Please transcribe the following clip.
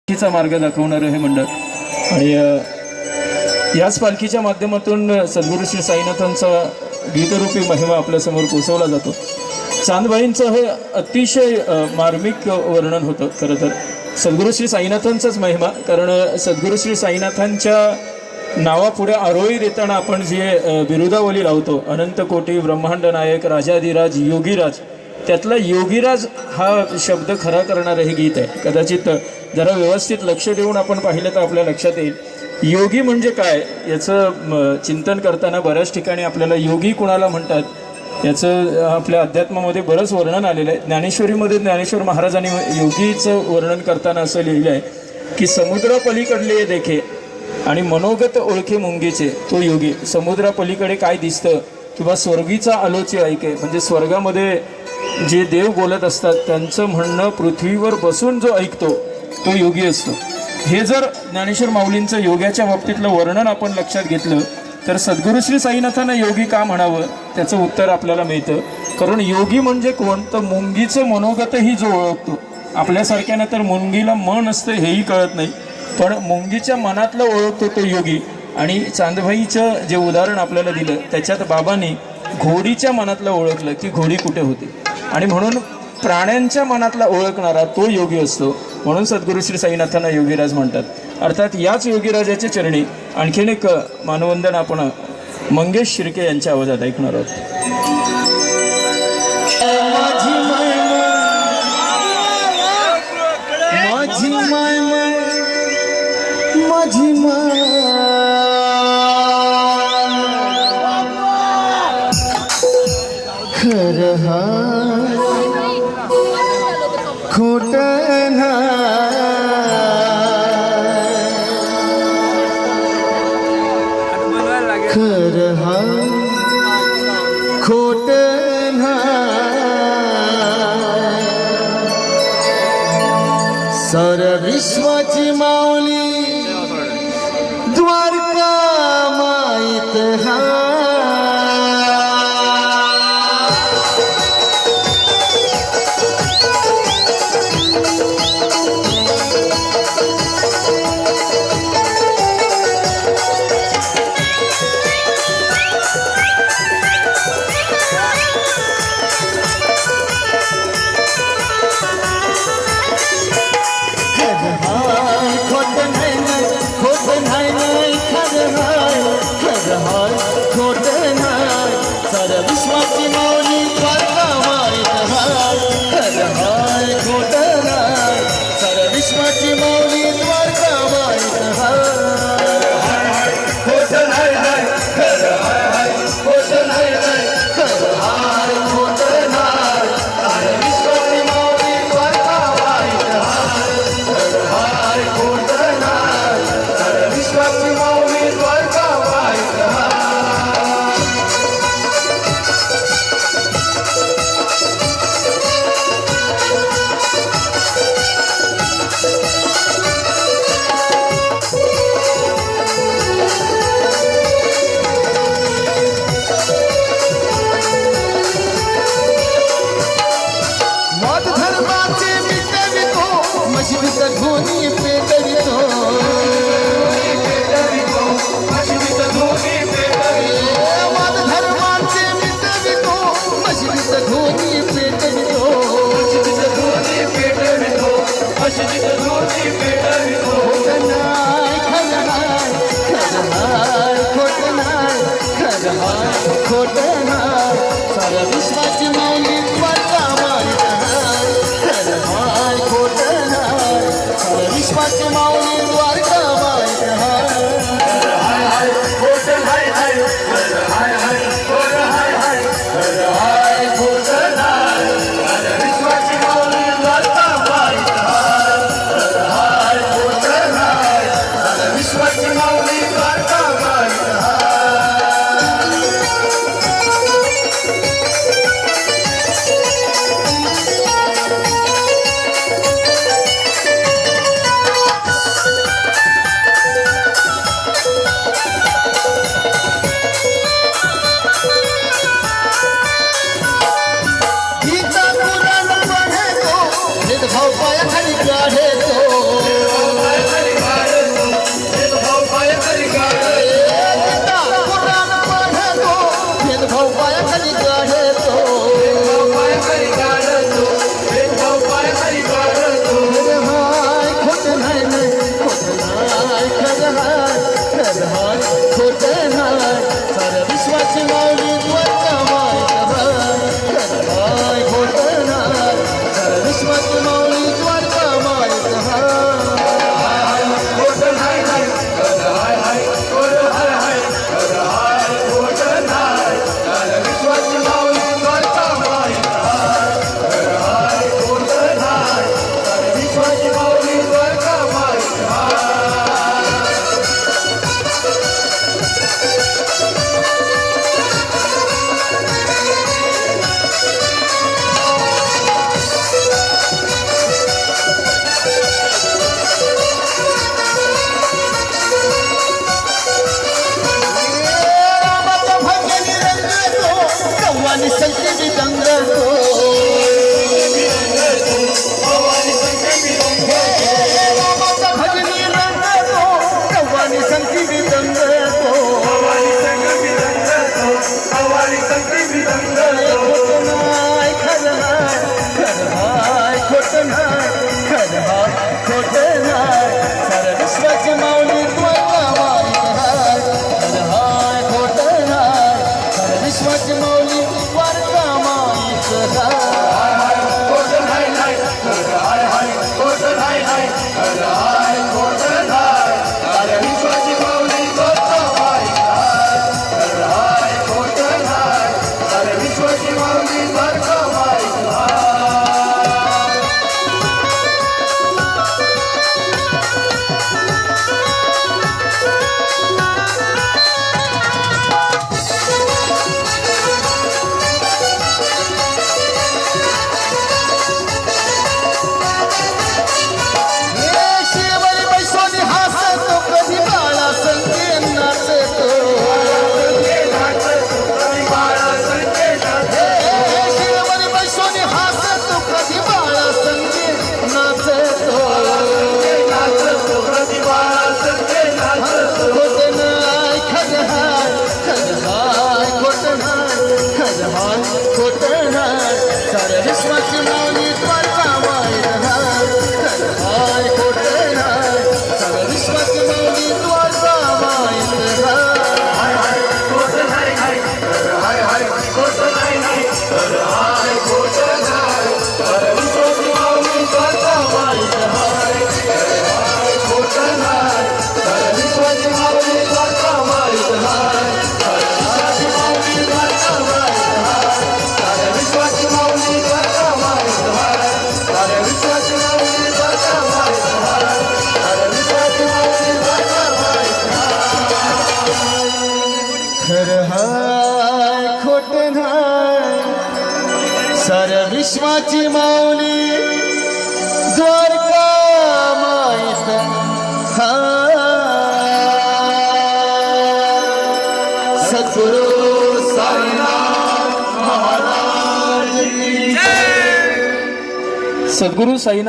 पालखीचा मार्ग दाखवणारं हे मंडळ आणि याच पालखीच्या माध्यमातून सद्गुरू श्री साईनाथांचा गीतरूपी महिमा आपल्यासमोर पोचवला जातो। चांदबाईंचं हे अतिशय मार्मिक वर्णन होतं। खरं तर सद्गुरू श्री साईनाथांचाच महिमा, कारण सद्गुरू श्री साईनाथांच्या नावापुढे आरोळी देताना आपण जे बिरुदावली लावतो, अनंत कोटी ब्रह्मांड नायक राजाधिराज योगीराज, त्यातला योगीराज हा शब्द खरा करणारं हे गीत आहे। कदाचित जरा व्यवस्थित लक्ष देऊन आपण पाहिलं तर आपल्या लक्षात येईल योगी म्हणजे काय याचं चिंतन करताना बऱ्याच ठिकाणी आपल्याला योगी कुणाला म्हणतात याचं आपल्या अध्यात्मामध्ये बरंच वर्णन आलेलं आहे। ज्ञानेश्वरीमध्ये ज्ञानेश्वर महाराजांनी योगीचं वर्णन करताना असं लिहिलं आहे की समुद्रापलीकडले देखे आणि मनोगत ओळखे मुंगीचे तो योगी। समुद्रापलीकडे काय दिसतं किंवा स्वर्गीचा आलोचे ऐके, म्हणजे स्वर्गामध्ये जे देव बोलत असतात त्यांचं म्हणणं पृथ्वीवर बसून जो ऐकतो तो योगी असतो। हे जर ज्ञानेश्वर माऊलींचं योग्याच्या बाबतीतलं वर्णन आपण लक्षात घेतलं तर सद्गुरू श्री साईनाथांना योगी का म्हणावं त्याचं उत्तर आपल्याला मिळतं। कारण योगी म्हणजे कोण, तर मुंगीचं मनोगतही जो ओळखतो। आपल्यासारख्यानं तर मुंगीला मन असतं हेही कळत नाही, पण मुंगीच्या मनातलं ओळखतो तो योगी। आणि चांदबाईचं जे उदाहरण आपल्याला दिलं त्याच्यात बाबांनी घोडीच्या मनातलं ओळखलं की घोडी कुठे होती, आणि म्हणून प्राण्यांच्या मनातला ओळखणारा तो योगी असतो। म्हणून सद्गुरू श्री साईनाथांना योगीराज म्हणतात। अर्थात याच योगीराजाच्या चरणी आणखीन एक मानवंदन आपण मंगेश शिर्के यांच्या आवाजात ऐकणार आहोत। साऱ्या विश्वाची माऊली द्वारका माईत विश्वाची माऊली द्वारका माईत खरं हाय खोटं नाय साऱ्या विश्वाची माऊली द्वारका माईत सद्गुरु साईनाथ महाराज की सद्गुरू साईनाथ